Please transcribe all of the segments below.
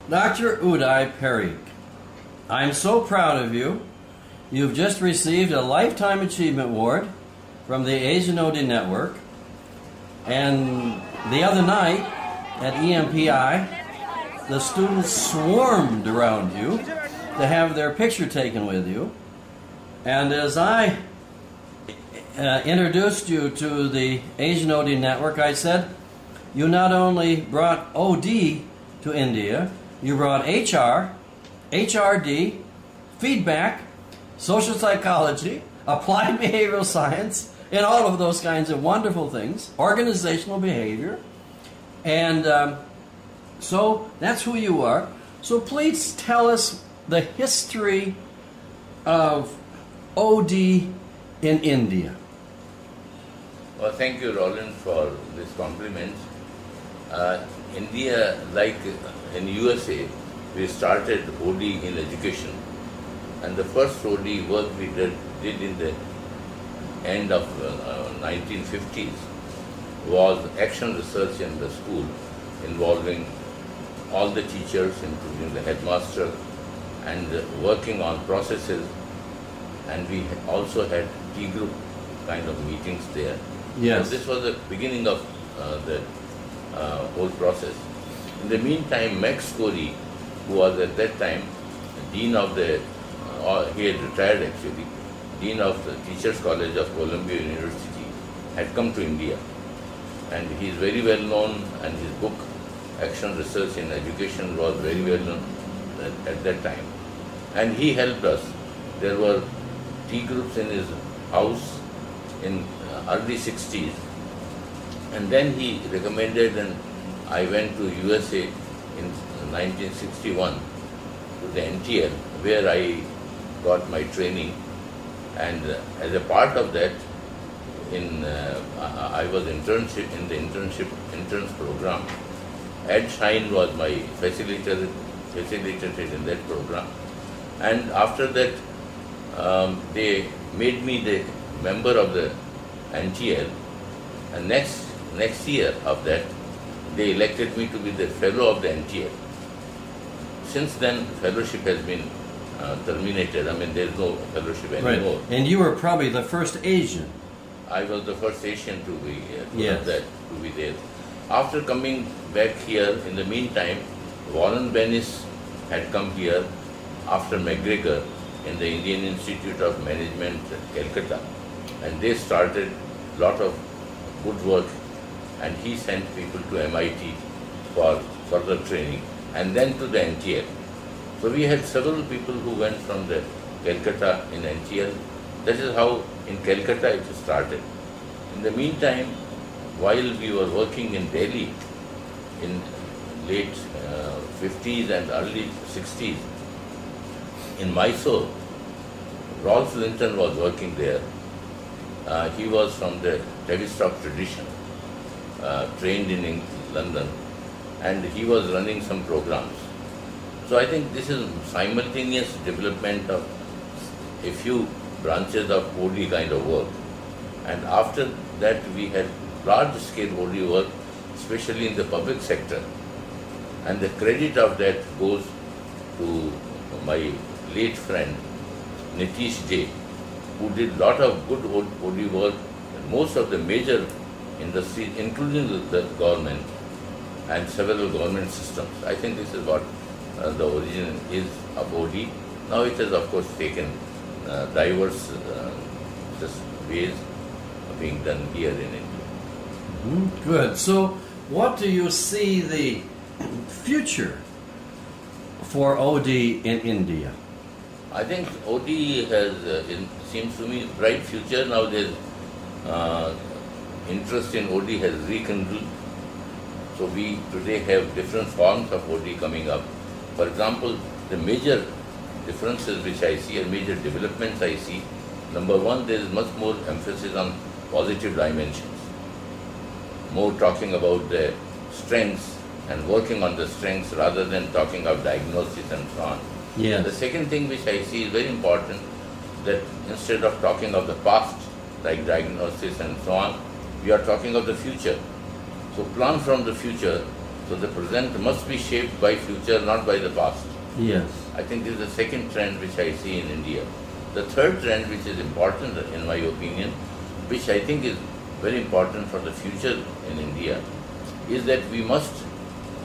Dr. Udai Pareek, I'm so proud of you. You've just received a Lifetime Achievement Award from the Asian OD Network. And the other night at EMPI, the students swarmed around you to have their picture taken with you. And as I introduced you to the Asian OD Network, I said, you not only brought OD to India, you brought HR, HRD, feedback, social psychology, applied behavioral science, and all of those kinds of wonderful things, organizational behavior. And so that's who you are. So please tell us the history of OD in India. Well, thank you, Roland, for this compliment. India, like in USA, we started OD in education, and the first OD work we did in the end of 1950s was action research in the school involving all the teachers, including the headmaster, and working on processes. And we also had T group kind of meetings there. Yes. So this was the beginning of the whole process. In the meantime, Max Corey, who was at that time Dean of the, he had retired actually, Dean of the Teachers College of Columbia University, had come to India. And he is very well known, and his book, Action Research in Education, was very well known at that time. And he helped us. There were tea groups in his house in early 60s. And then he recommended, and I went to USA in 1961 to the NTL, where I got my training. And as a part of that, I was in the interns program. Ed Shine was my facilitator in that program. And after that, they made me the member of the NTL. And next year of that, they elected me to be the fellow of the NTL. Since then, fellowship has been terminated. I mean, there is no fellowship anymore. Right. And you were probably the first Asian. I was the first Asian to be Yes. to be there. After coming back here, in the meantime, Warren Bennis had come here after McGregor in the Indian Institute of Management, Calcutta, and they started a lot of good work, and he sent people to MIT for further training, and then to the NTL. So we had several people who went from the Calcutta in NTL. That is how in Calcutta it started. In the meantime, while we were working in Delhi in late 50s and early 60s, in Mysore, Rolf Linton was working there. He was from the Tavistock tradition, trained in London, and he was running some programs. So I think this is simultaneous development of a few branches of OD kind of work. And after that, we had large-scale OD work, especially in the public sector. And the credit of that goes to my late friend, Nitish J, who did a lot of good OD work in most of the major industries, including the government and several government systems. I think this is what the origin is of OD. Now it has, of course, taken diverse ways of being done here in India. Mm-hmm. Good. So what do you see the future for OD in India? I think OD has, seems to me, bright future. Now there's interest in OD has rekindled. So we today have different forms of OD coming up. For example, the major differences which I see and major developments I see, number one, there is much more emphasis on positive dimensions. More talking about the strengths and working on the strengths rather than talking of diagnosis and so on. Yes. The second thing which I see is very important, that instead of talking of the past, like diagnosis and so on, we are talking of the future. So plan from the future So the present must be shaped by future, not by the past. Yes. I think this is the second trend which I see in India. The third trend, which is important in my opinion, which I think is very important for the future in India, is that we must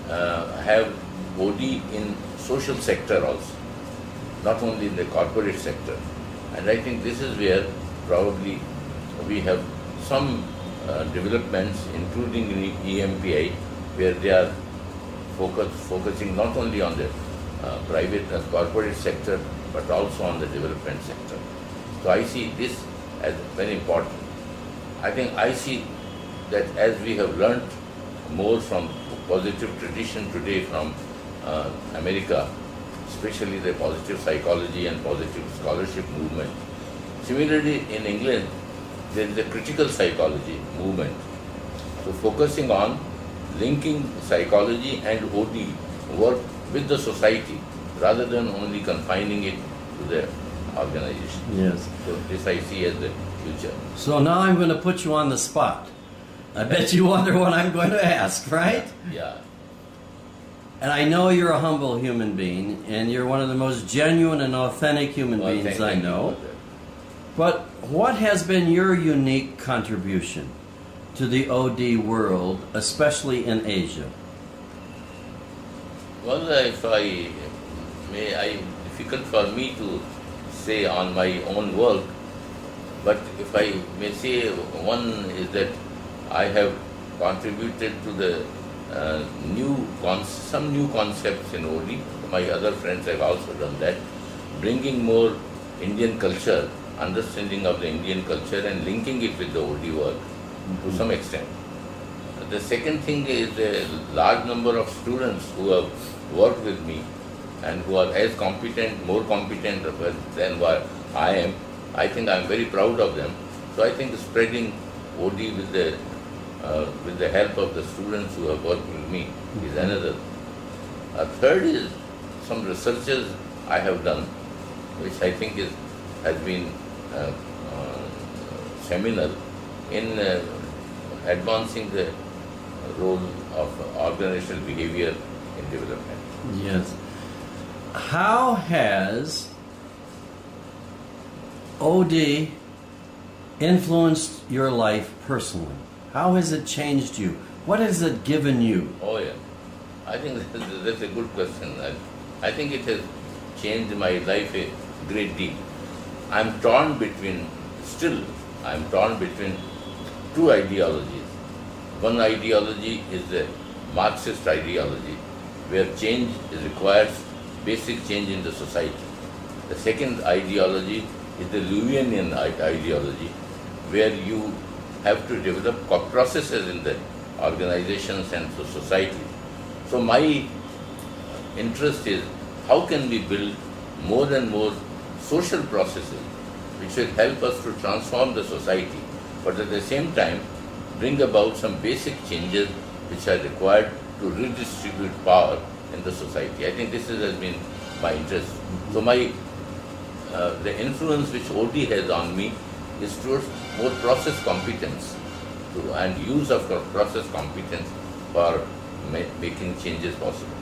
have OD in social sector also, not only in the corporate sector. And I think this is where probably we have some developments, including in EMPI, where they are focusing not only on the private corporate sector, but also on the development sector. So I see this as very important. I think I see that as we have learnt more from positive tradition today from America, especially the positive psychology and positive scholarship movement. Similarly, in England, there is a critical psychology movement. So focusing on linking psychology and OD work with the society rather than only confining it to the organization. Yes. So this I see as the future. So now I'm going to put you on the spot. I bet you wonder what I'm going to ask, right? Yeah. And I know you're a humble human being, and you're one of the most genuine and authentic human beings I know. But what has been your unique contribution to the OD world, especially in Asia? Well, if I may, difficult for me to say on my own work, but if I may say, one is that I have contributed to the some new concepts in OD. My other friends have also done that, bringing more Indian culture, understanding of the Indian culture and linking it with the OD work to some extent. The second thing is a large number of students who have worked with me and who are as competent, more competent than what I am. I think I am very proud of them. So I think spreading OD with the help of the students who have worked with me is another. A third is some researches I have done, which I think has been seminal in advancing the role of organizational behavior in development. Yes. How has OD influenced your life personally? How has it changed you? What has it given you? Oh yeah, I think that's a good question. I think it has changed my life a great deal. I'm torn between two ideologies. One ideology is the Marxist ideology, where change requires basic change in the society. The second ideology is the Lewinian ideology, where you have to develop processes in the organizations and the society. So my interest is how can we build more and more social processes which will help us to transform the society, but at the same time bring about some basic changes which are required to redistribute power in the society. I think this has been my interest. So the influence which OD has on me is towards more process competence and use of process competence for making changes possible.